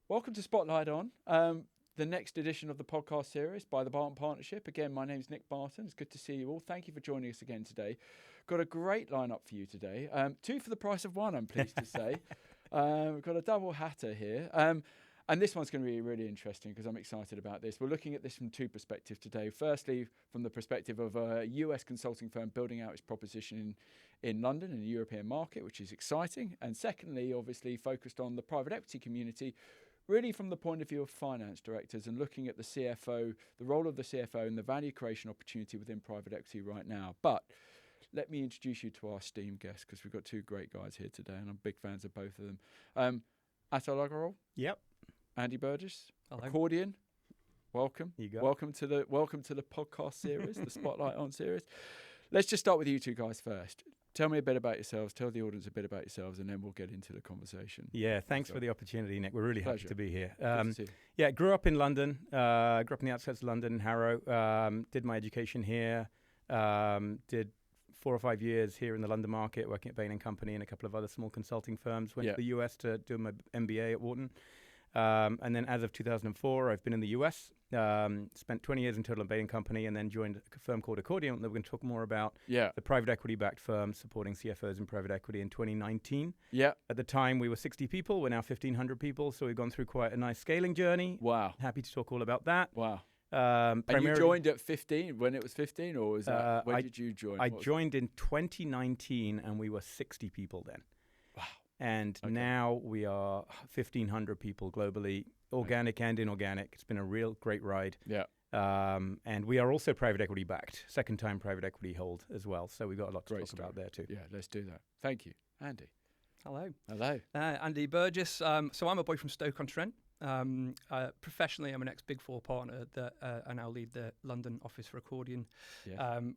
Welcome to Spotlight On, the next edition of the podcast series by the Barton Partnership. Again, my name's Nick Barton. It's good to see you all. Thank you for joining us again today. Got a great lineup for you today. Two for the price of one, I'm pleased to say. We've got a double hatter here. And this one's going to be really interesting because I'm excited about this. We're looking at this from two perspectives today. Firstly, from the perspective of a US consulting firm building out its proposition in London, in the European market, which is exciting. And secondly, obviously focused on the private equity community, really from the point of view of finance directors and looking at the CFO, the role of the CFO and the value creation opportunity within private equity right now. But let me introduce you to our esteemed guests because we've got two great guys here today and I'm big fans of both of them. Atul Aggarwal. Yep. Andy Burgess. Hello. Accordion. Welcome. You go. Welcome to the podcast series, the Spotlight On series. Let's just start with you two guys first. Tell me a bit about yourselves. Tell the audience a bit about yourselves, and then we'll get into the conversation. Yeah, thanks for the opportunity, Nick. We're really happy to be here. Good to see you. Yeah, grew up in London. Grew up in the outskirts of London, Harrow. Did my education here. Did 4 or 5 years here in the London market, working at Bain & Company and a couple of other small consulting firms. Went to the US to do my MBA at Wharton. And then as of 2004, I've been in the US, spent 20 years in total at Bain & Company, and then joined a firm called Accordion that we're going to talk more about, the private equity-backed firm supporting CFOs in private equity in 2019. Yeah. At the time, we were 60 people. We're now 1,500 people, so we've gone through quite a nice scaling journey. Wow. Happy to talk all about that. Wow. And you joined at 15, when it was 15, or was that, when did you join? I joined in 2019, and we were 60 people then. Wow. And now we are 1,500 people globally, organic and inorganic. It's been a real great ride. Yeah. And we are also private equity backed, second time private equity hold as well. So we've got a lot to talk about there too. Yeah, let's do that. Thank you. Andy. Hello. Hello. Andy Burgess. So I'm a boy from Stoke-on-Trent. Professionally, I'm an ex-Big Four partner that I now lead the London office for Accordion,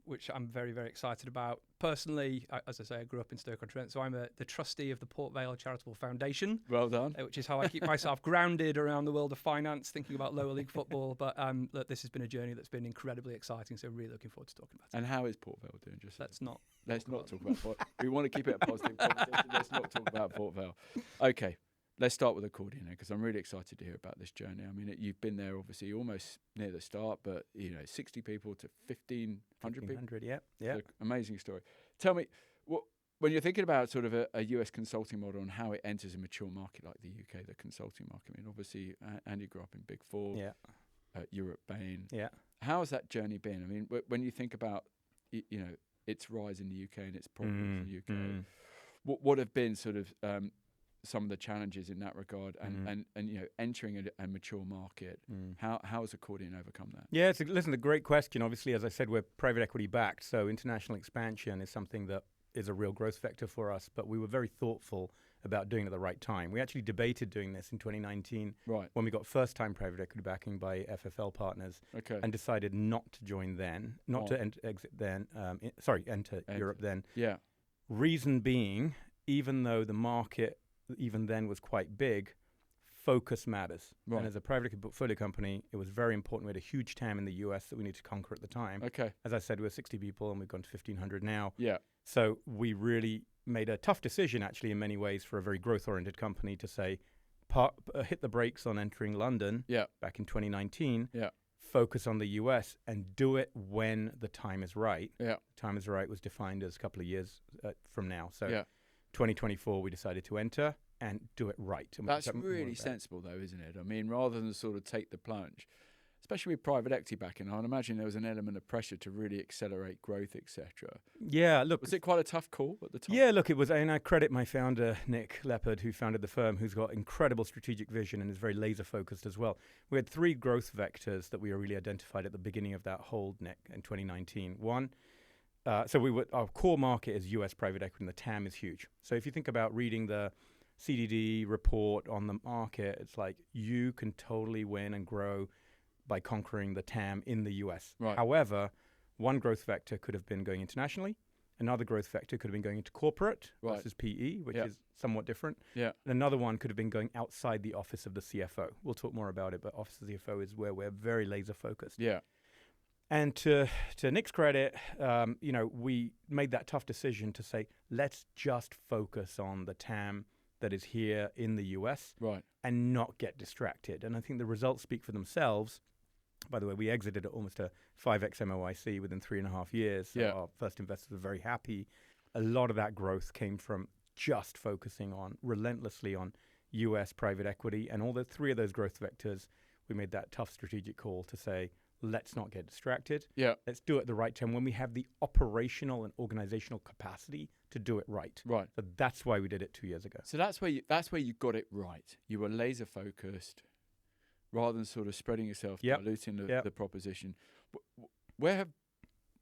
which I'm very, very excited about. Personally, as I say, I grew up in Stoke-on-Trent, so I'm the trustee of the Port Vale Charitable Foundation. Well done. Which is how I keep myself grounded around the world of finance, thinking about lower league football. But look, this has been a journey that's been incredibly exciting, so really looking forward to talking about it. And how is Port Vale doing? Let's not talk about Port. We want to keep it a positive conversation. Let's not talk about Port Vale. Okay. Let's start with Accordion because I'm really excited to hear about this journey. I mean, you've been there obviously almost near the start, but 60 people to 1,500 people. 1,500, yeah. Amazing story. Tell me, when you're thinking about sort of a US consulting model and how it enters a mature market like the UK, the consulting market. I mean, obviously, Andy grew up in Big Four, Europe, Bain. Yeah. How has that journey been? I mean, when you think about its rise in the UK and its problems in the UK, what have been sort of some of the challenges in that regard and entering a mature market, how has Accordion overcome that? Yeah, a great question. Obviously, as I said, we're private equity backed, so international expansion is something that is a real growth vector for us, but we were very thoughtful about doing it at the right time. We actually debated doing this in 2019 when we got first time private equity backing by FFL partners and decided not to join then, enter Europe then. Yeah. Reason being, even though the market even then was quite big, focus matters. Right. And as a private equity portfolio company, it was very important. We had a huge TAM in the US that we needed to conquer at the time. Okay. As I said, we were 60 people and we've gone to 1,500 now. Yeah. So we really made a tough decision actually in many ways for a very growth-oriented company to say, hit the brakes on entering London back in 2019, focus on the US and do it when the time is right. Yeah. Time is right was defined as a couple of years from now. So 2024, we decided to enter and do it right. And that's really sensible, though, isn't it? I mean, rather than sort of take the plunge, especially with private equity backing, I'd imagine there was an element of pressure to really accelerate growth, etc. Yeah, look. Was it quite a tough call at the time? Yeah, look, it was. And I credit my founder, Nick Leopard, who founded the firm, who's got incredible strategic vision and is very laser focused as well. We had 3 growth vectors that we really identified at the beginning of that hold, Nick, in 2019. One, our core market is US private equity and the TAM is huge. So if you think about reading the CDD report on the market, it's like you can totally win and grow by conquering the TAM in the US. Right. However, one growth vector could have been going internationally. Another growth vector could have been going into corporate versus PE, which is somewhat different. Yeah. And another one could have been going outside the office of the CFO. We'll talk more about it, but office of the CFO is where we're very laser focused. Yeah. And to Nick's credit, we made that tough decision to say, let's just focus on the TAM that is here in the US Right. and not get distracted. And I think the results speak for themselves. By the way, we exited at almost a 5x MOIC within 3.5 years. So Yeah. our first investors were very happy. A lot of that growth came from just focusing on relentlessly on US private equity. And all the three of those growth vectors, we made that tough strategic call to say, let's not get distracted. Yeah. Let's do it at the right time when we have the operational and organizational capacity to do it right. Right. So that's why we did it 2 years ago. So that's where you got it right. You were laser focused, rather than sort of spreading yourself, Yep. diluting Yep. the proposition. Where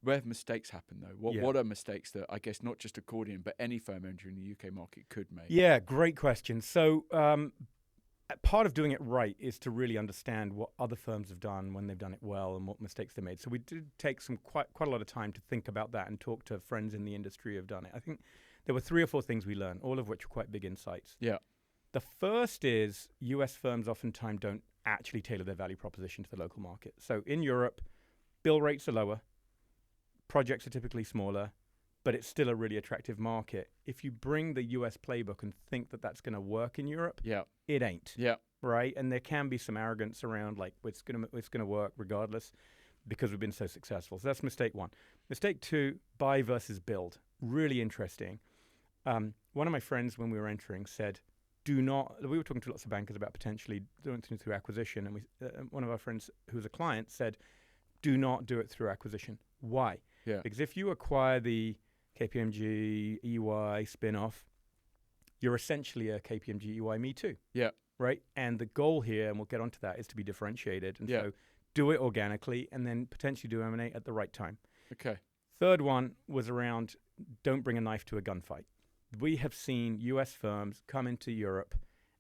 have mistakes happened though? Yeah. What are mistakes that I guess not just Accordion but any firm entering the UK market could make? Yeah, great question. So part of doing it right is to really understand what other firms have done when they've done it well and what mistakes they made. So we did take quite a lot of time to think about that and talk to friends in the industry who have done it. I think there were 3 or 4 things we learned, all of which were quite big insights. Yeah. The first is US firms oftentimes don't actually tailor their value proposition to the local market. So in Europe, bill rates are lower, projects are typically smaller, but it's still a really attractive market. If you bring the US playbook and think that that's going to work in Europe, Yeah. it ain't. Yeah. Right? And there can be some arrogance around like it's going to work regardless because we've been so successful. So that's mistake 1. Mistake 2, buy versus build. Really interesting. One of my friends when we were entering said, we were talking to lots of bankers about potentially doing things through acquisition. And one of our friends who's a client said, do not do it through acquisition. Why? Yeah. Because if you acquire the KPMG, EY spin-off, you're essentially a KPMG, EY, me too. Yeah. Right? And the goal here, and we'll get onto that, is to be differentiated. And Yeah. so do it organically and then potentially do M&A at the right time. Okay. Third one was around don't bring a knife to a gunfight. We have seen US firms come into Europe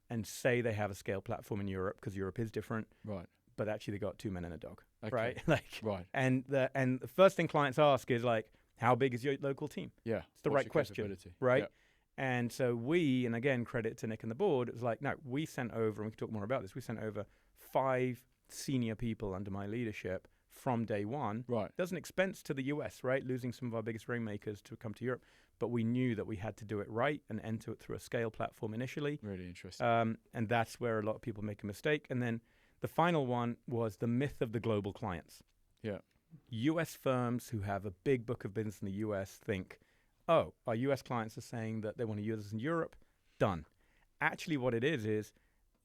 and say they have a scale platform in Europe because Europe is different, Right. but actually they got 2 men and a dog. Okay. Right? Like, Right. and the first thing clients ask is like, how big is your local team? Yeah. It's the What's right your question, capability? right? Yeah. And so and again, credit to Nick and the board, it was like, no, we sent over, and we can talk more about this, we sent over 5 senior people under my leadership from day one. Right. There's an expense to the US, right? Losing some of our biggest rainmakers to come to Europe. But we knew that we had to do it right and enter it through a scale platform initially. Really interesting. And that's where a lot of people make a mistake. And then the final one was the myth of the global clients. Yeah. US firms who have a big book of business in the US think, oh, our US clients are saying that they want to use us in Europe. Done. Actually, what it is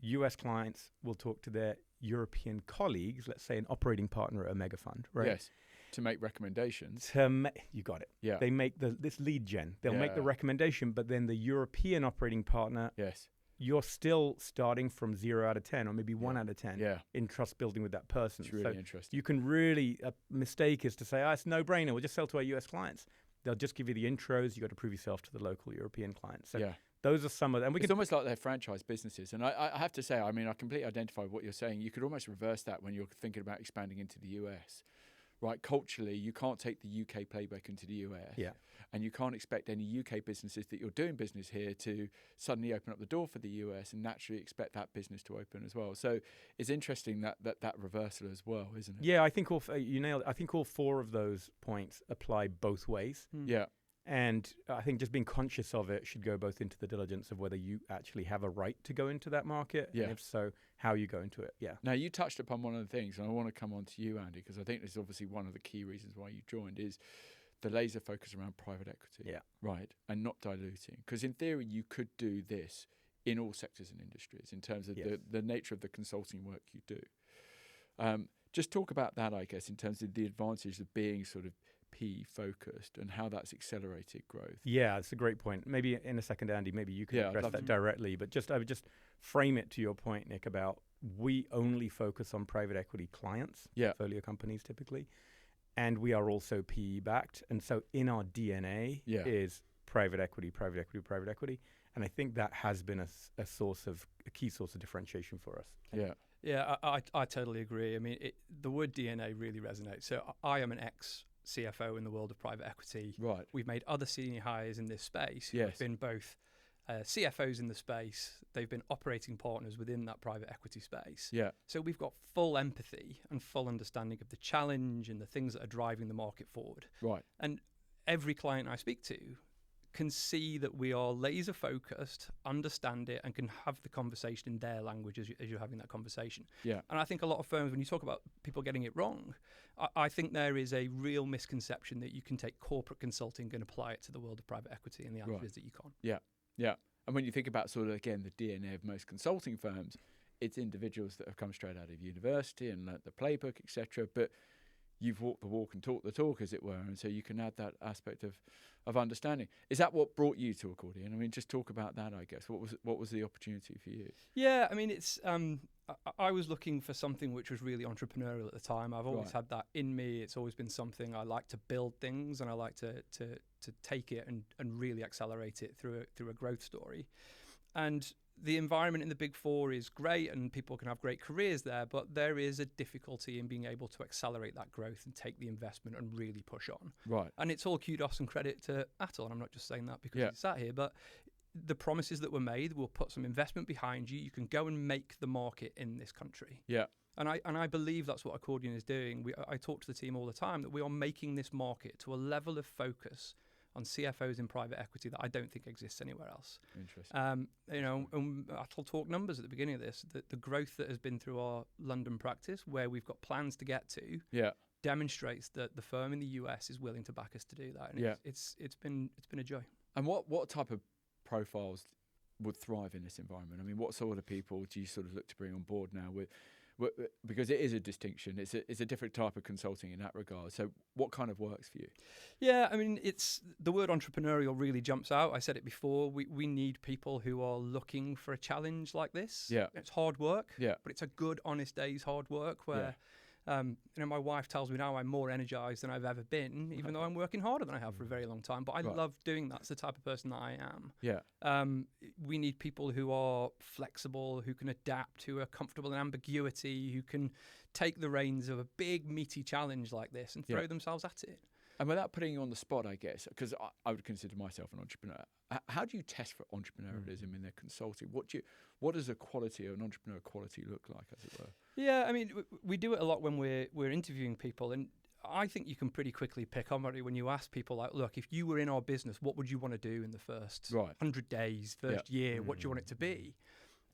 US clients will talk to their European colleagues, let's say an operating partner at a mega fund, right? Yes. To make recommendations. You got it. Yeah. They make this lead gen. They'll make the Yeah. recommendation, but then the European operating partner, Yes. you're still starting from 0 out of 10 or maybe 1 out of 10 Yeah. in trust building with that person. It's really interesting. You can really, a mistake is to say, it's no brainer, we'll just sell to our US clients. They'll just give you the intros. You got to prove yourself to the local European clients. So Yeah. those are some of them. It's almost like they're franchise businesses. And I have to say, I mean, I completely identify with what you're saying. You could almost reverse that when you're thinking about expanding into the US. Right, culturally, you can't take the UK playbook into the US. Yeah. And you can't expect any UK businesses that you're doing business here to suddenly open up the door for the US and naturally expect that business to open as well. So it's interesting that reversal as well, isn't it? Yeah, I think you nailed it. I think all 4 of those points apply both ways. Yeah. And I think just being conscious of it should go both into the diligence of whether you actually have a right to go into that market. Yeah. And if so, how you go into it. Yeah. Now, you touched upon one of the things, and I want to come on to you, Andy, because I think this is obviously one of the key reasons why you joined, is the laser focus around private equity. Yeah. Right, and not diluting. Because in theory, you could do this in all sectors and industries in terms of Yes. the nature of the consulting work you do. Just talk about that, I guess, in terms of the advantage of being sort of PE focused and how that's accelerated growth. Yeah, it's a great point. Maybe in a second, Andy, maybe you can Yeah, I'd address love that to. directly. But I would just frame it to your point, Nick, about we only focus on private equity clients, Yeah. portfolio companies typically, and we are also PE backed. And so in our DNA Yeah. is private equity, private equity, private equity. And I think that has been a key source of differentiation for us. Yeah. Yeah, I totally agree. I mean, the word DNA really resonates. So I am an ex-CFO in the world of private equity. Right. We've made other senior hires in this space who Yes. have been both CFOs in the space. They've been operating partners within that private equity space. Yeah. So we've got full empathy and full understanding of the challenge and the things that are driving the market forward. Right. And every client I speak to can see that we are laser focused, understand it, and can have the conversation in their language as you're having that conversation. Yeah. And I think a lot of firms, when you talk about people getting it wrong, I think there is a real misconception that you can take corporate consulting and apply it to the world of private equity, and the answer is that you can't. Yeah, yeah. And when you think about sort of, again, the DNA of most consulting firms, it's individuals that have come straight out of university and learnt the playbook, etc. But you've walked the walk and talked the talk, as it were, and so you can add that aspect of understanding. Is that what brought you to Accordion? I mean, just talk about that, I guess. What was the opportunity for you? Yeah, I mean, it's I was looking for something which was really entrepreneurial at the time. I've always had that in me. It's always been something I like to build things, and I like to take it and really accelerate it through a growth story. And the environment in the Big Four is great and people can have great careers there, but there is a difficulty in being able to accelerate that growth and take the investment and really push on. Right. And it's all kudos and credit to Atul, and I'm not just saying that because he's sat here, but the promises that were made, we'll put some investment behind you. You can go and make the market in this country. Yeah. And I believe that's what Accordion is doing. I talk to the team all the time that we are making this market to a level of focus on CFOs in private equity that I don't think exists anywhere else. Interesting. I'll talk numbers at the beginning of this. The growth that has been through our London practice, where we've got plans to get to, demonstrates that the firm in the US is willing to back us to do that. And it's been a joy. And what type of profiles would thrive in this environment? I mean, what sort of people do you sort of look to bring on board now because it is a distinction. It's a different type of consulting in that regard. So what kind of works for you? Yeah, I mean, it's the word entrepreneurial really jumps out. I said it before. We need people who are looking for a challenge like this. Yeah. It's hard work. Yeah. But it's a good, honest day's hard work where my wife tells me now I'm more energized than I've ever been, even though I'm working harder than I have for a very long time. But I love doing that. It's the type of person that I am. Yeah. We need people who are flexible, who can adapt, who are comfortable in ambiguity, who can take the reins of a big, meaty challenge like this and throw themselves at it. And without putting you on the spot, I guess, because I would consider myself an entrepreneur. How do you test for entrepreneurialism in their consulting? What does a quality or an entrepreneur quality look like, as it were? Yeah, I mean, we do it a lot when we're interviewing people, and I think you can pretty quickly pick on it when you ask people like, look, if you were in our business, what would you want to do in the first 100 days, first year? What do you want it to be?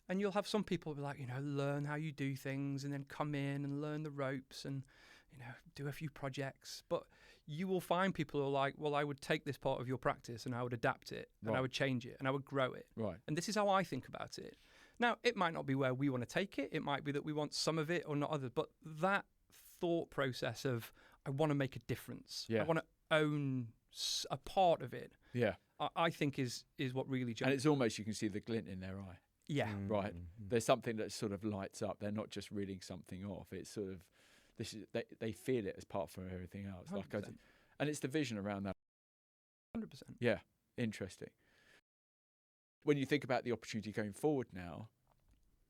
And you'll have some people be like, learn how you do things and then come in and learn the ropes and, do a few projects. But you will find people who are like, well, I would take this part of your practice and I would adapt it and I would change it and I would grow it. Right. And this is how I think about it. Now, it might not be where we want to take it. It might be that we want some of it or not others. But that thought process of, I want to make a difference. Yeah. I want to own a part of it. Yeah. I think is what really jumps. And it's almost, you can see the glint in their eye. Yeah. Right. There's something that sort of lights up. They're not just reading something off. It's sort of, they feel it as part of everything else. 100%. And it's the vision around that. 100%. Yeah. Interesting. When you think about the opportunity going forward now,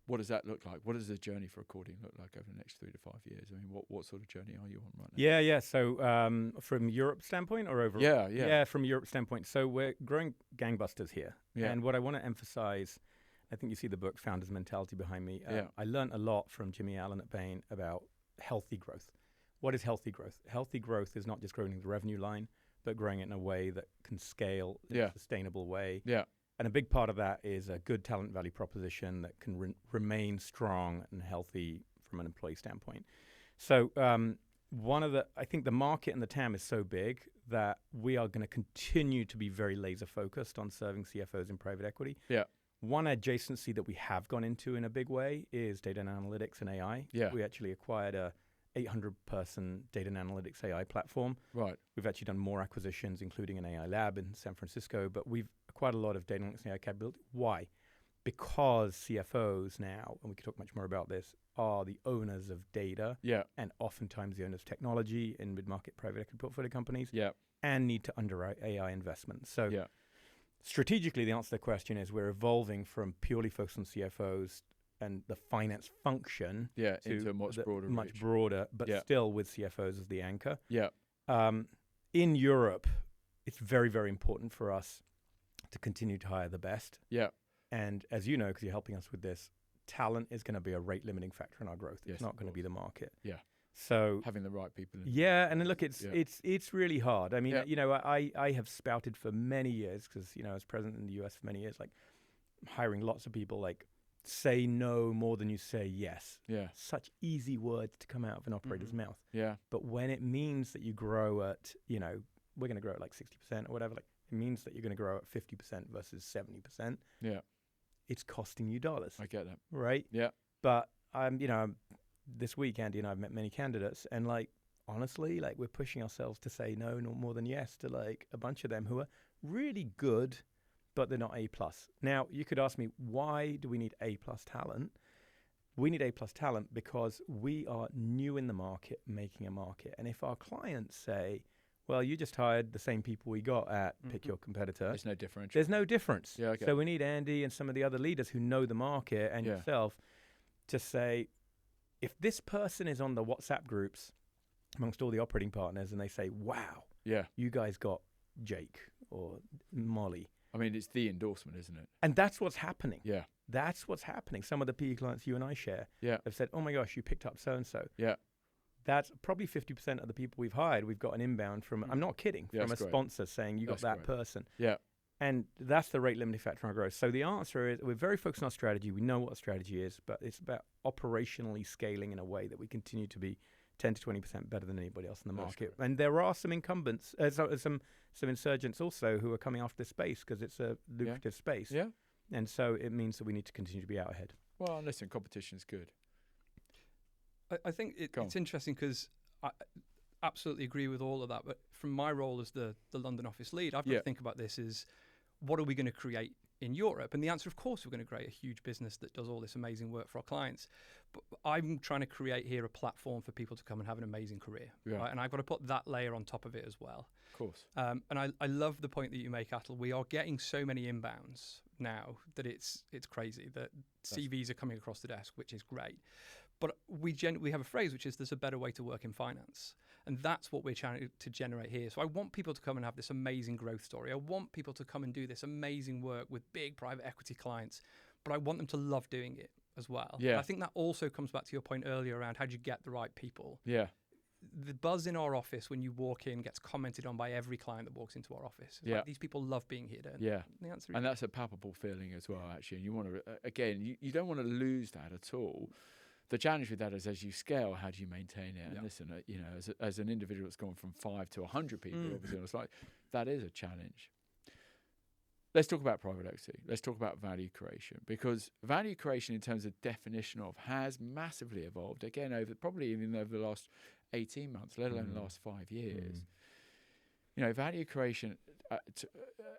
what does that look like? What does the journey for Accordion look like over the next 3 to 5 years? I mean, what sort of journey are you on right now? Yeah. So from Europe standpoint or overall? Yeah, from Europe standpoint. So we're growing gangbusters here. Yeah. And what I want to emphasize, I think you see the book Founder's Mentality behind me. I learned a lot from Jimmy Allen at Bain about healthy growth. What is healthy growth? Healthy growth is not just growing the revenue line, but growing it in a way that can scale in a sustainable way. Yeah. And a big part of that is a good talent value proposition that can remain strong and healthy from an employee standpoint. So I think the market and the TAM is so big that we are going to continue to be very laser focused on serving CFOs in private equity. Yeah. One adjacency that we have gone into in a big way is data and analytics and AI. Yeah. We actually acquired a 800-person data and analytics AI platform. Right. We've actually done more acquisitions, including an AI lab in San Francisco, but we've acquired a lot of data analytics and AI capability. Why? Because CFOs now, and we can talk much more about this, are the owners of data and oftentimes the owners of technology in mid-market private equity portfolio companies and need to underwrite AI investments. So strategically, the answer to the question is we're evolving from purely focused on CFOs and the finance function into a much broader, but still with CFOs as the anchor. Yeah. In Europe, it's very, very important for us to continue to hire the best. Yeah. And as you know, because you're helping us with this, talent is going to be a rate limiting factor in our growth. It's not going to be the market. Yeah. So having the right people. Yeah, and look, it's really hard. I mean, I have spouted for many years because I was president in the US for many years, like hiring lots of people, like say no more than you say yes. Yeah, such easy words to come out of an operator's mouth. Yeah, but when it means that you grow at, we're going to grow at like 60% or whatever, like it means that you're going to grow at 50% versus 70%. Yeah, it's costing you dollars. I get that. Right. Yeah, but this week, Andy and I have met many candidates, and like honestly, like we're pushing ourselves to say no more than yes to like a bunch of them who are really good, but they're not A+. Now, you could ask me, why do we need A+ talent? We need A+ talent because we are new in the market, making a market. And if our clients say, well, you just hired the same people we got at pick your competitor. There's no difference. There's no difference. Yeah, okay. So we need Andy and some of the other leaders who know the market and yourself to say, if this person is on the WhatsApp groups amongst all the operating partners and they say, wow, you guys got Jake or Molly. I mean, it's the endorsement, isn't it? And that's what's happening. Yeah. That's what's happening. Some of the PE clients you and I share have said, oh my gosh, you picked up so-and-so. Yeah. That's probably 50% of the people we've hired. We've got an inbound from, I'm not kidding, from a sponsor saying you got that person. Yeah. And that's the rate limiting factor on our growth. So the answer is we're very focused on our strategy. We know what a strategy is, but it's about operationally scaling in a way that we continue to be 10 to 20% better than anybody else in the market. And there are some incumbents, some insurgents also who are coming after this space because it's a lucrative space. Yeah. And so it means that we need to continue to be out ahead. Well, listen, competition is good. I think it's interesting because I absolutely agree with all of that. But from my role as the London office lead, I've got to think about this as what are we going to create in Europe? And the answer, of course, we're going to create a huge business that does all this amazing work for our clients. But I'm trying to create here a platform for people to come and have an amazing career. Yeah. Right? And I've got to put that layer on top of it as well. Of course. And I love the point that you make, Atul. We are getting so many inbounds now that it's crazy that CVs are coming across the desk, which is great. But we have a phrase which is there's a better way to work in finance. And that's what we're trying to generate here. So I want people to come and have this amazing growth story. I want people to come and do this amazing work with big private equity clients, but I want them to love doing it as well. Yeah. And I think that also comes back to your point earlier around how do you get the right people. Yeah. The buzz in our office when you walk in gets commented on by every client that walks into our office. It's like, these people love being here. Yeah. The answer and that's a palpable feeling as well, actually. And you want to, again, you don't want to lose that at all. The challenge with that is as you scale, how do you maintain it? And listen, as an individual that's gone from 5 to 100 people, obviously on a slide, that is a challenge. Let's talk about private equity. Let's talk about value creation, because value creation in terms of definition of has massively evolved, again, probably even over the last 18 months, let alone the last 5 years. Value creation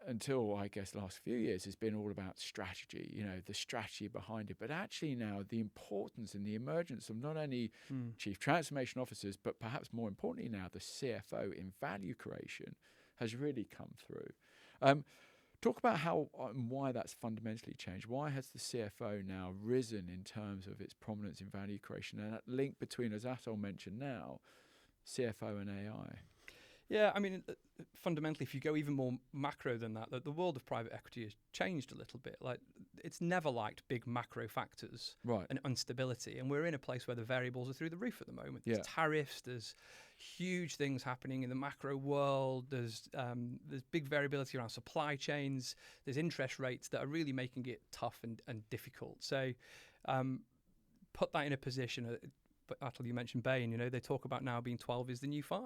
until, I guess, the last few years has been all about strategy, the strategy behind it. But actually now the importance and the emergence of not only chief transformation officers, but perhaps more importantly now the CFO in value creation has really come through. Talk about how and why that's fundamentally changed. Why has the CFO now risen in terms of its prominence in value creation, and that link between, as Atul mentioned now, CFO and AI? Yeah, I mean, fundamentally, if you go even more macro than that, the world of private equity has changed a little bit. Like, it's never liked big macro factors and instability. And we're in a place where the variables are through the roof at the moment. There's tariffs, there's huge things happening in the macro world. There's big variability around supply chains. There's interest rates that are really making it tough and difficult. So put that in a position. But Atul, you mentioned Bain, they talk about now being 12 is the new 5.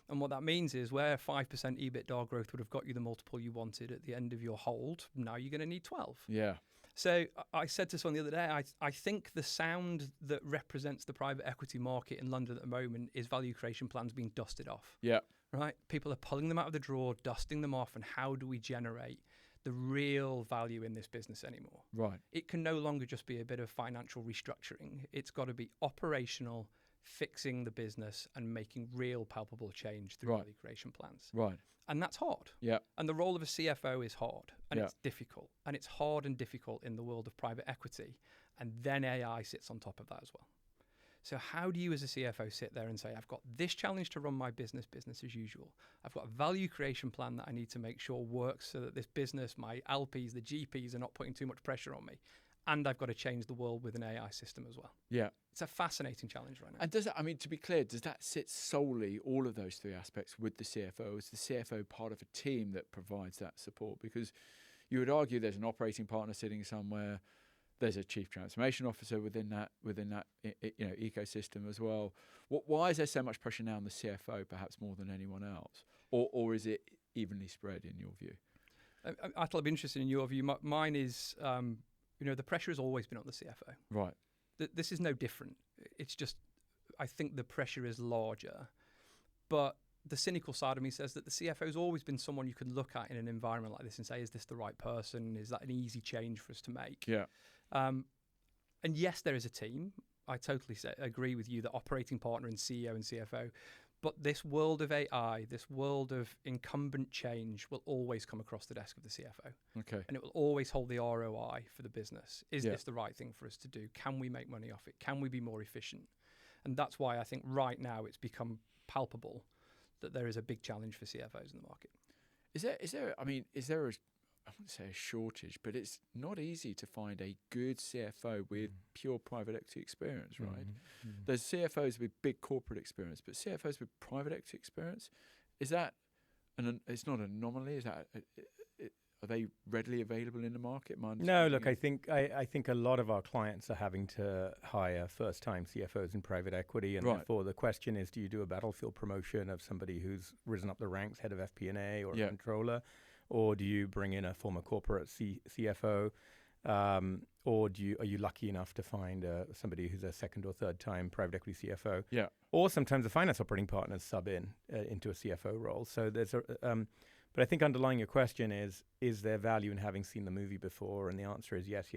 And what that means is where 5% EBITDA growth would have got you the multiple you wanted at the end of your hold, now you're going to need 12. Yeah. So I said to someone the other day, I think the sound that represents the private equity market in London at the moment is value creation plans being dusted off. Yeah. Right? People are pulling them out of the drawer, dusting them off, and how do we generate the real value in this business anymore? Right. It can no longer just be a bit of financial restructuring. It's got to be operational, fixing the business and making real palpable change through value creation plans. Right. And that's hard. Yeah. And the role of a CFO is hard and it's difficult. And it's hard and difficult in the world of private equity. And then AI sits on top of that as well. So how do you as a CFO sit there and say, I've got this challenge to run my business as usual. I've got a value creation plan that I need to make sure works so that this business, my LPs, the GPs are not putting too much pressure on me. and I've got to change the world with an AI system as well. Yeah. It's a fascinating challenge right now. And does that, I mean, to be clear, does that sit solely, all of those three aspects, with the CFO? Is the CFO part of a team that provides that support? Because you would argue there's an operating partner sitting somewhere, there's a chief transformation officer within that ecosystem as well. Why is there so much pressure now on the CFO, perhaps more than anyone else? Or is it evenly spread in your view? Atul, I'd be interested in your view. Mine is, the pressure has always been on the CFO. Right. This is no different. It's just, I think the pressure is larger. But the cynical side of me says that the CFO has always been someone you can look at in an environment like this and say, is this the right person? Is that an easy change for us to make? Yeah. And yes, there is a team. I totally agree with you, the operating partner and CEO and CFO. But this world of AI, this world of incumbent change will always come across the desk of the CFO. Okay. And it will always hold the ROI for the business. Is this the right thing for us to do? Can we make money off it? Can we be more efficient? And that's why I think right now it's become palpable that there is a big challenge for CFOs in the market. Is there a, I wouldn't say a shortage, but it's not easy to find a good CFO with pure private equity experience, right? Mm-hmm. There's CFOs with big corporate experience, but CFOs with private equity experience, is that, it's not an anomaly, is that, are they readily available in the market? No, look, I think a lot of our clients are having to hire first-time CFOs in private equity, and therefore the question is, do you do a battlefield promotion of somebody who's risen up the ranks, head of FP&A or a controller? Or do you bring in a former corporate CFO, or are you lucky enough to find somebody who's a second or third time private equity CFO? Yeah. Or sometimes the finance operating partners sub in into a CFO role. So there's but I think underlying your question is there value in having seen the movie before? And the answer is yes,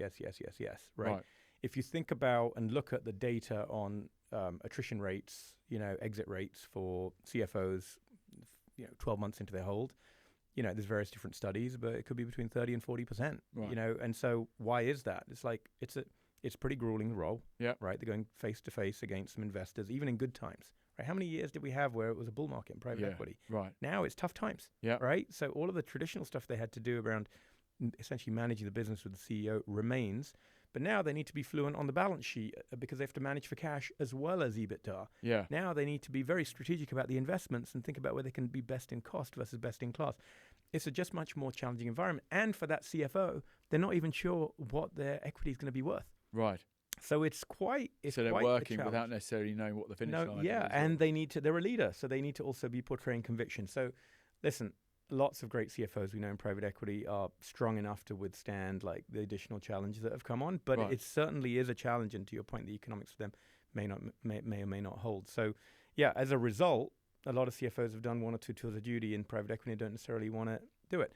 right? If you think about and look at the data on attrition rates, exit rates for CFOs, 12 months into their hold. There's various different studies, but it could be between 30 and 40%, and so why is that? It's like, it's a pretty grueling role, right? They're going face to face against some investors, even in good times, right? How many years did we have where it was a bull market in private equity? Right. Now it's tough times, right? So all of the traditional stuff they had to do around essentially managing the business with the CEO remains, but now they need to be fluent on the balance sheet because they have to manage for cash as well as EBITDA. Yeah. Now they need to be very strategic about the investments and think about where they can be best in cost versus best in class. It's a just much more challenging environment. And for that CFO, they're not even sure what their equity is going to be worth. Right. So it's quite so they're working without necessarily knowing what the finish line is. Yeah, and they're a leader, so they need to also be portraying conviction. So listen, lots of great CFOs we know in private equity are strong enough to withstand like the additional challenges that have come on, but it certainly is a challenge, and to your point, the economics for them may or may not hold. So yeah, as a result, a lot of CFOs have done one or two tours of duty in private equity and don't necessarily want to do it.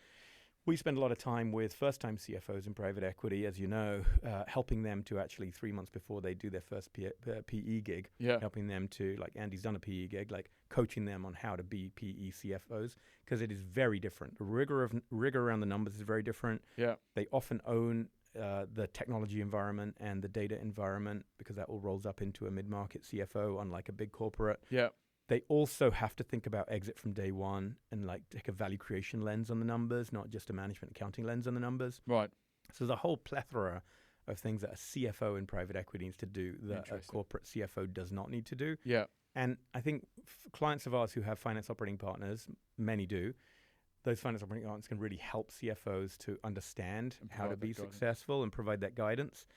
We spend a lot of time with first-time CFOs in private equity, as you know, helping them to actually 3 months before they do their first PE gig, helping them to, like Andy's done a PE gig, like coaching them on how to be PE CFOs, because it is very different. The rigor around the numbers is very different. Yeah. They often own the technology environment and the data environment, because that all rolls up into a mid-market CFO, unlike a big corporate. Yeah. They also have to think about exit from day one and like take a value creation lens on the numbers, not just a management accounting lens on the numbers. Right. So there's a whole plethora of things that a CFO in private equity needs to do that a corporate CFO does not need to do. Yeah. And I think clients of ours who have finance operating partners, many do, those finance operating partners can really help CFOs to understand how to be successful and provide that guidance.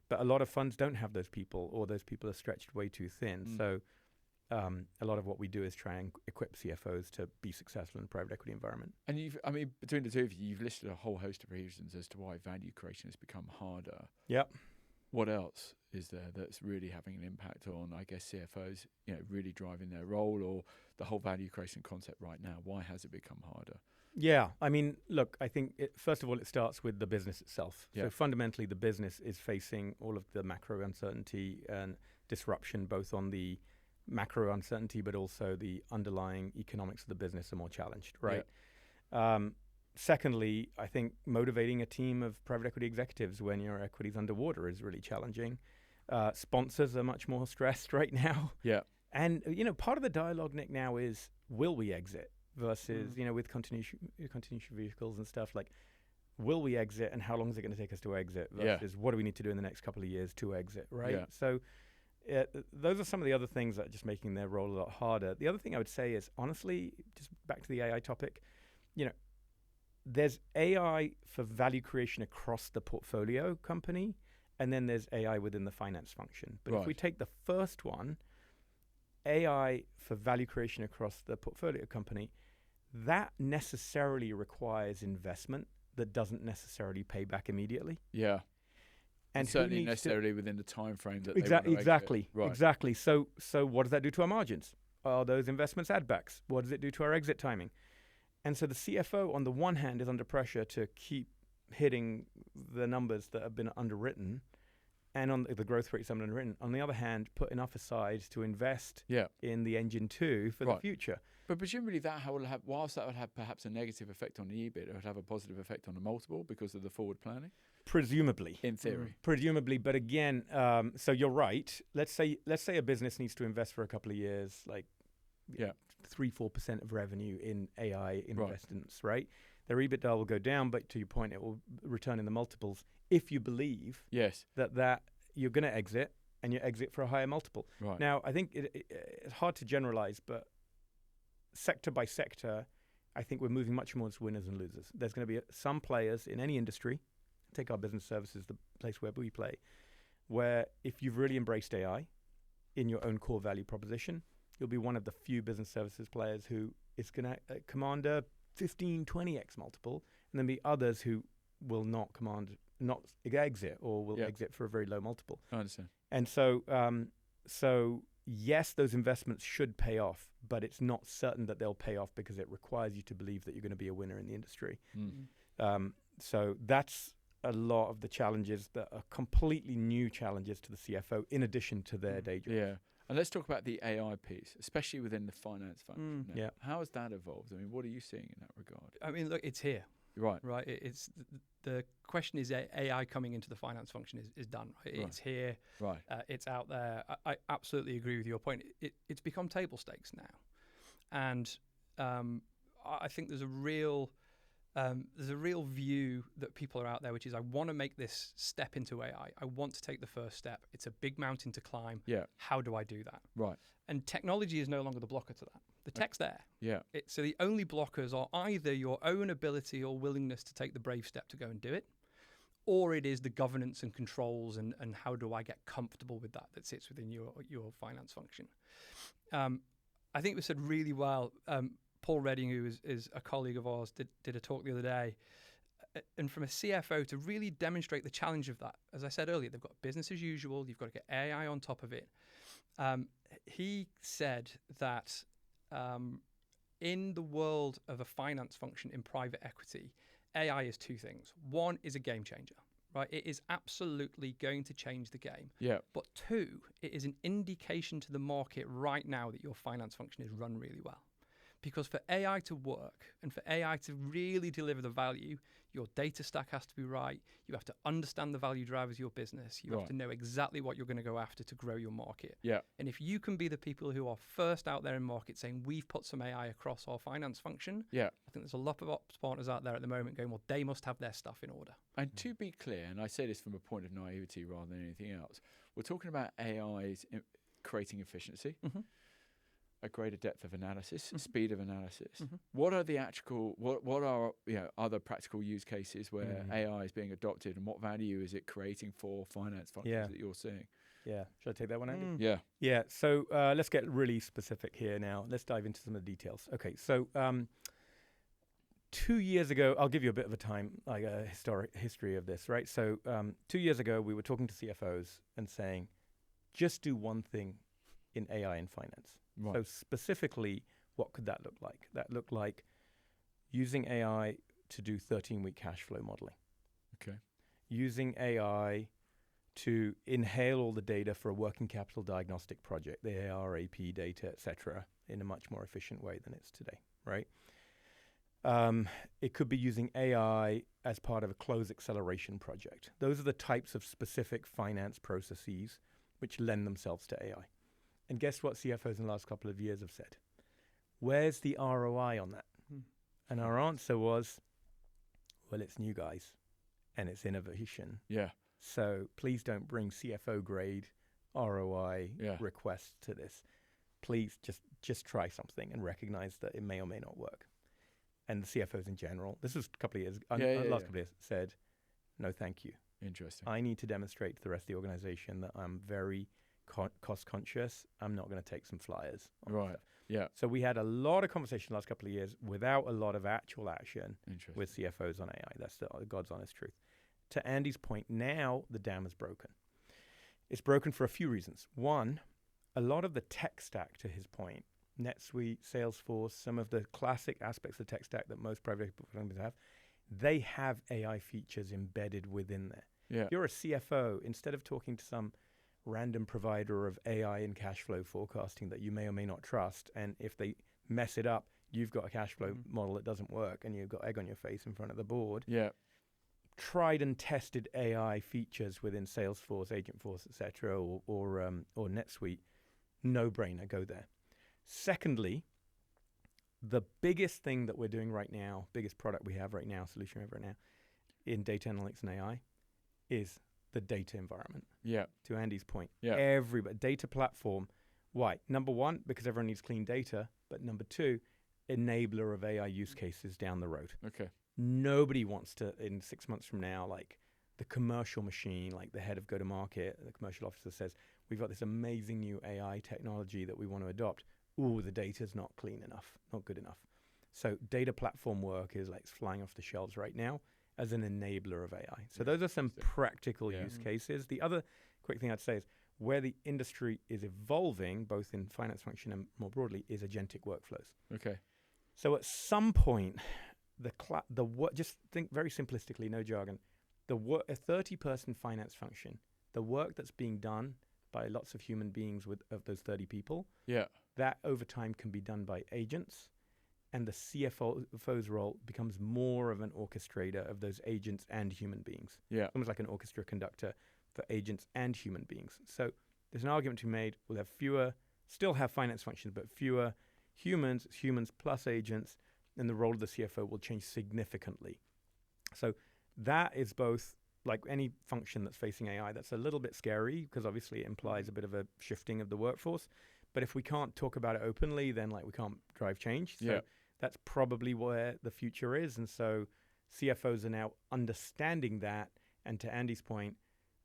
But a lot of funds don't have those people, or those people are stretched way too thin. So a lot of what we do is try and equip CFOs to be successful in a private equity environment. And between the two of you, you've listed a whole host of reasons as to why value creation has become harder. Yep. What else is there that's really having an impact on, I guess, CFOs, really driving their role, or the whole value creation concept right now? Why has it become harder? Yeah, look, I think first of all, it starts with the business itself. Yeah. So fundamentally, the business is facing all of the macro uncertainty and disruption, both on the macro uncertainty, but also the underlying economics of the business are more challenged, right? Yeah. Secondly, I think motivating a team of private equity executives when your equity's underwater is really challenging. Sponsors are much more stressed right now. Yeah. And, part of the dialogue, Nick, now is, will we exit? Versus, with continuation vehicles and stuff, like, will we exit and how long is it going to take us to exit versus what do we need to do in the next couple of years to exit, right? Yeah. So those are some of the other things that are just making their role a lot harder. The other thing I would say is, honestly, just back to the AI topic, there's AI for value creation across the portfolio company, and then there's AI within the finance function. But if we take the first one, AI for value creation across the portfolio company, that necessarily requires investment that doesn't necessarily pay back immediately. Yeah. And certainly necessarily within the time frame that exactly. Right. Exactly. So what does that do to our margins? Are those investments add backs? What does it do to our exit timing? And so the CFO, on the one hand, is under pressure to keep hitting the numbers that have been underwritten, and on the growth rates that have been underwritten. On the other hand, put enough aside to invest in the engine 2 for the future. But presumably whilst that would have perhaps a negative effect on the EBIT, it would have a positive effect on the multiple because of the forward planning? Presumably. In theory. Presumably, but again, so you're right. Let's say a business needs to invest for a couple of years, like 3-4% of revenue in AI investments, right? Their EBITDA will go down, but to your point, it will return in the multiples if you believe that you're going to exit and you exit for a higher multiple. Right. Now, I think it's hard to generalize, but sector by sector, I think we're moving much more as winners and losers. There's going to be some players in any industry, take our business services, the place where we play, where if you've really embraced AI in your own core value proposition, you'll be one of the few business services players who is going to command a 15, 20x multiple, and then be others who will not exit or will exit for a very low multiple. I understand. And so yes, those investments should pay off, but it's not certain that they'll pay off because it requires you to believe that you're going to be a winner in the industry. So that's a lot of the challenges that are completely new challenges to the CFO in addition to their day job. Yeah. And let's talk about the AI piece, especially within the finance function. Yeah. How has that evolved? I mean, what are you seeing in that regard? I mean, look, it's here. Right. Right. It's the question is AI coming into the finance function is done. Right? It's here. Right. It's out there. I absolutely agree with your point. It's become table stakes now, and I think there's a real view that people are out there, which is I want to make this step into AI. I want to take the first step. It's a big mountain to climb. Yeah. How do I do that? Right. And technology is no longer the blocker to that. The tech's there. Yeah. So the only blockers are either your own ability or willingness to take the brave step to go and do it, or it is the governance and controls and how do I get comfortable with that sits within your finance function. I think we said really well. Paul Redding, who is a colleague of ours, did a talk the other day. And from a CFO to really demonstrate the challenge of that, as I said earlier, they've got business as usual. You've got to get AI on top of it. He said that in the world of a finance function in private equity, AI is two things. One is a game changer, right? It is absolutely going to change the game. Yeah. But two, it is an indication to the market right now that your finance function is run really well. Because for AI to work and for AI to really deliver the value, your data stack has to be right. You have to understand the value drivers of your business. You have to know exactly what you're going to go after to grow your market. Yeah. And if you can be the people who are first out there in market saying, we've put some AI across our finance function, I think there's a lot of ops partners out there at the moment going, well, they must have their stuff in order. And to be clear, and I say this from a point of naivety rather than anything else, we're talking about AIs creating efficiency. Mm-hmm. A greater depth of analysis, Mm-hmm. speed of analysis. Mm-hmm. What are the what are other practical use cases where AI is being adopted, and what value is it creating for finance functions that you're seeing? Yeah. Should I take that one, Andy? Yeah. Yeah. So let's get really specific here now. Let's dive into some of the details. Okay. So 2 years ago, I'll give you a bit of a history of this, right? So 2 years ago, we were talking to CFOs and saying, just do one thing in AI and finance. Right. So specifically, what could that look like? That looked like using AI to do 13-week cash flow modeling. Okay. Using AI to inhale all the data for a working capital diagnostic project, the AR, AP data, etc., in a much more efficient way than it's today, right? It could be using AI as part of a close acceleration project. Those are the types of specific finance processes which lend themselves to AI. And guess what CFOs in the last couple of years have said? Where's the ROI on that? And our answer was, Well, it's new guys and it's innovation. Yeah. So please don't bring CFO grade ROI requests to this. Please just try something and recognize that it may or may not work. And the CFOs in general, this was a couple of years, last couple of years, said, no, thank you. Interesting. I need to demonstrate to the rest of the organization that I'm very cost conscious. I'm not going to take some flyers. Right. Stuff. Yeah. So we had a lot of conversation the last couple of years without a lot of actual action with CFOs on AI. That's the God's honest truth. To Andy's point, now the dam is broken. It's broken for a few reasons. One, a lot of the tech stack, to his point, NetSuite, Salesforce, some of the classic aspects of the tech stack that most private equity companies have, they have AI features embedded within there. Yeah. If you're a CFO, instead of talking to some random provider of AI and cash flow forecasting that you may or may not trust, and if they mess it up, you've got a cash flow model that doesn't work and you've got egg on your face in front of the board. Yeah. Tried and tested AI features within Salesforce, Agentforce, etc., or NetSuite, no brainer, go there. Secondly, the biggest thing that we're doing right now, biggest product we have right now, solution we have right now, in data analytics and AI, is the data environment. Yeah. To Andy's point, yeah. Data platform. Why? Number one, because everyone needs clean data, but number two, enabler of AI use cases down the road. Okay. Nobody wants to, in 6 months from now, like the commercial machine, like the head of go-to-market, the commercial officer says, we've got this amazing new AI technology that we want to adopt. Ooh, the data's not clean enough, not good enough. So data platform work is like flying off the shelves right now as an enabler of AI. So those are some practical use cases. The other quick thing I'd say is where the industry is evolving, both in finance function and more broadly, is agentic workflows. Okay. So at some point, just think very simplistically, no jargon, a 30-person finance function, the work that's being done by lots of human beings of those 30 people, that over time can be done by agents, and the CFO's role becomes more of an orchestrator of those agents and human beings. Yeah. Almost like an orchestra conductor for agents and human beings. So there's an argument to be made, we'll have still have finance functions, but fewer humans plus agents, and the role of the CFO will change significantly. So that is both, like any function that's facing AI, that's a little bit scary because obviously it implies a bit of a shifting of the workforce. But if we can't talk about it openly, then we can't drive change. So that's probably where the future is. And so CFOs are now understanding that. And to Andy's point,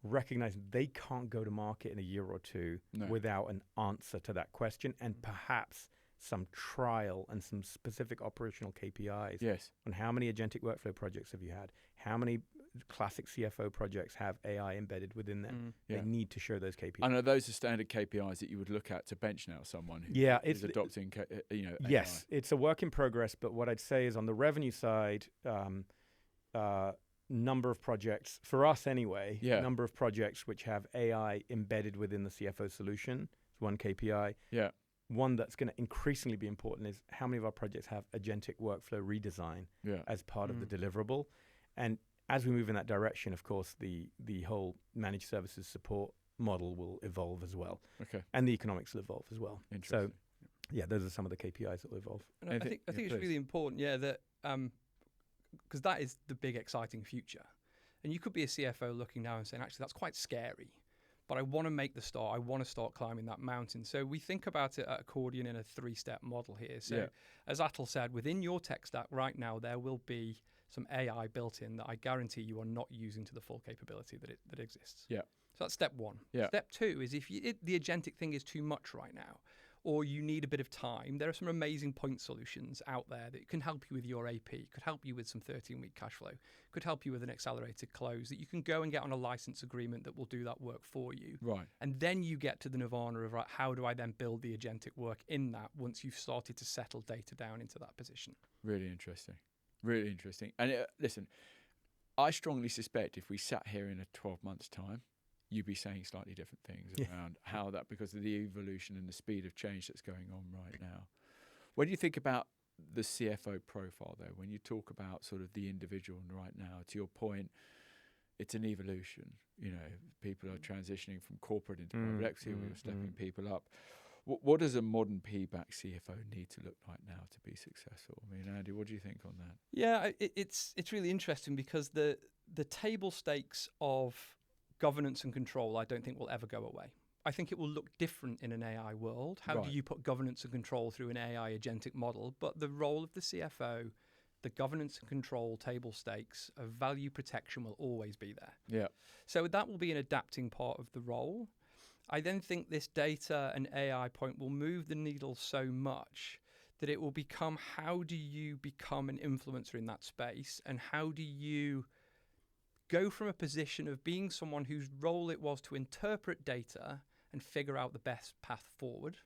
recognizing they can't go to market in a year or two without an answer to that question and perhaps some trial and some specific operational KPIs on how many agentic workflow projects have you had, how many classic CFO projects have AI embedded within them. They need to show those KPIs. I know those are standard KPIs that you would look at to bench now someone who is adopting AI. Yes, it's a work in progress, but what I'd say is on the revenue side, number of projects, for us anyway, number of projects which have AI embedded within the CFO solution is one KPI. Yeah. One that's going to increasingly be important is how many of our projects have agentic workflow redesign as part of the deliverable. And as we move in that direction, of course, the whole managed services support model will evolve as well. Okay. And the economics will evolve as well. Interesting. So, those are some of the KPIs that will evolve. And I think it's really important, that because that is the big exciting future. And you could be a CFO looking now and saying, actually, that's quite scary. But I want to make the start. I want to start climbing that mountain. So we think about it at Accordion in a 3-step model here. So as Atul said, within your tech stack right now, there will be some AI built in that I guarantee you are not using to the full capability that exists. Yeah. So that's step one. Yeah. Step two is if the agentic thing is too much right now, or you need a bit of time, there are some amazing point solutions out there that can help you with your AP, could help you with some 13-week cash flow, could help you with an accelerated close that you can go and get on a license agreement that will do that work for you. Right. And then you get to the nirvana of, how do I then build the agentic work in that once you've started to settle data down into that position? Really interesting. Really interesting. And listen, I strongly suspect if we sat here in a 12 months' time, you'd be saying slightly different things around how that, because of the evolution and the speed of change that's going on right now. When you think about the CFO profile, though, when you talk about sort of the individual right now, to your point, it's an evolution. People are transitioning from corporate into private equity. We're stepping people up. What does a modern PE-backed CFO need to look like now to be successful? I mean, Andy, what do you think on that? Yeah, it's really interesting because the table stakes of governance and control, I don't think will ever go away. I think it will look different in an AI world. How do you put governance and control through an AI agentic model? But the role of the CFO, the governance and control table stakes of value protection will always be there. Yeah. So that will be an adapting part of the role. I then think this data and AI point will move the needle so much that it will become, how do you become an influencer in that space? And how do you go from a position of being someone whose role it was to interpret data and figure out the best path forward,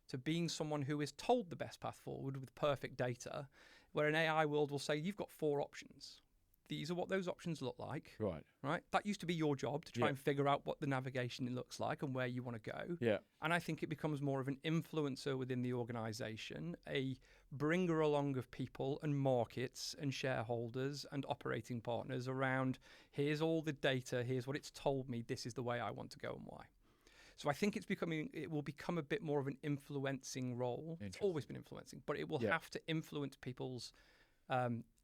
to being someone who is told the best path forward with perfect data, where an AI world will say, you've got 4 options. These are what those options look like. Right. That used to be your job, to try and figure out what the navigation looks like and where you want to go. Yeah. And I think it becomes more of an influencer within the organization, a bringer along of people and markets and shareholders and operating partners around, here's all the data, here's what it's told me, this is the way I want to go and why. So I think it will become a bit more of an influencing role. It's always been influencing, but it will have to influence people's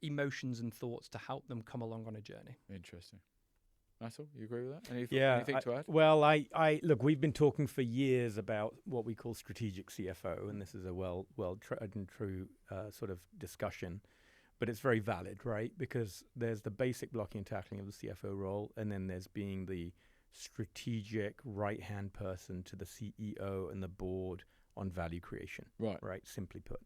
emotions and thoughts to help them come along on a journey. Interesting. Atul, you agree with that? Anything to add? Well, I look, we've been talking for years about what we call strategic CFO, and this is a well tried and true sort of discussion, but it's very valid, right? Because there's the basic blocking and tackling of the CFO role, and then there's being the strategic right-hand person to the CEO and the board on value creation. Right. Simply put,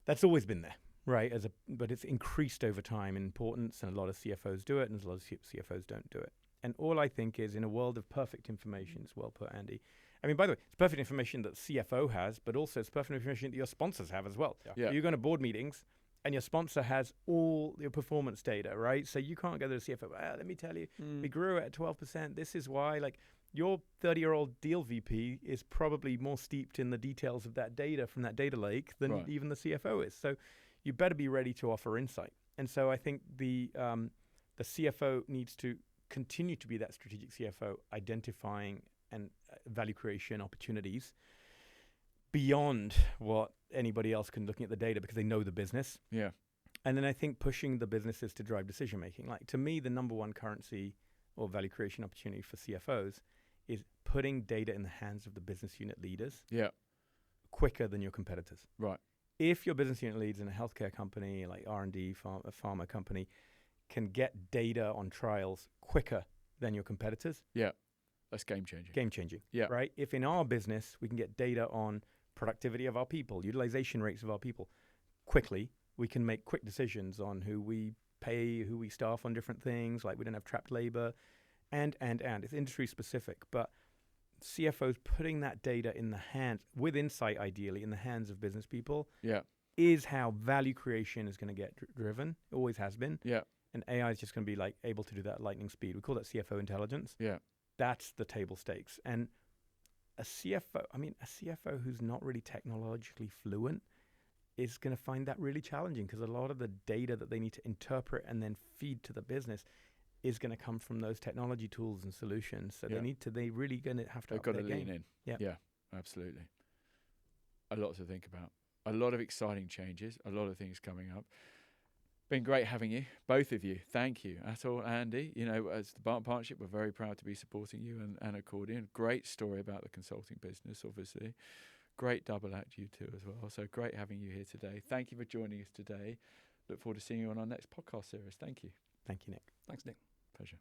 that's always been there. Right, but it's increased over time in importance, and a lot of CFOs do it, and a lot of CFOs don't do it. And all I think is, in a world of perfect information, it's well put, Andy. I mean, by the way, it's perfect information that CFO has, but also it's perfect information that your sponsors have as well. Yeah. So you go to board meetings, and your sponsor has all your performance data, right? So you can't go to the CFO, let me tell you, we grew at 12%. This is why, like, your 30-year-old deal VP is probably more steeped in the details of that data from that data lake than even the CFO is. So you better be ready to offer insight. And so I think the CFO needs to continue to be that strategic CFO, identifying and value creation opportunities beyond what anybody else can, looking at the data, because they know the business. Yeah. And then I think pushing the businesses to drive decision making. Like, to me, the number one currency or value creation opportunity for CFOs is putting data in the hands of the business unit leaders quicker than your competitors. Right. If your business unit leads in a healthcare company, like R&D, a pharma company, can get data on trials quicker than your competitors. Yeah, that's game-changing. Game-changing, yeah. Right? If in our business, we can get data on productivity of our people, utilization rates of our people quickly, we can make quick decisions on who we pay, who we staff on different things, like we don't have trapped labor, and. It's industry-specific, but CFOs putting that data in the hands, with insight ideally, in the hands of business people, is how value creation is going to get driven. It always has been. Yeah. And AI is just going to be like able to do that at lightning speed. We call that CFO intelligence. Yeah. That's the table stakes. And a CFO who's not really technologically fluent is going to find that really challenging, because a lot of the data that they need to interpret and then feed to the business is going to come from those technology tools and solutions. So they really going to have to They've got to lean in. Yeah, absolutely. A lot to think about. A lot of exciting changes, a lot of things coming up. Been great having you, both of you. Thank you. Atul, Andy, as the Barton Partnership, we're very proud to be supporting you and Accordion. Great story about the consulting business, obviously. Great double act, you two as well. So great having you here today. Thank you for joining us today. Look forward to seeing you on our next podcast series. Thank you. Thank you, Nick. Thanks, Nick. Pleasure.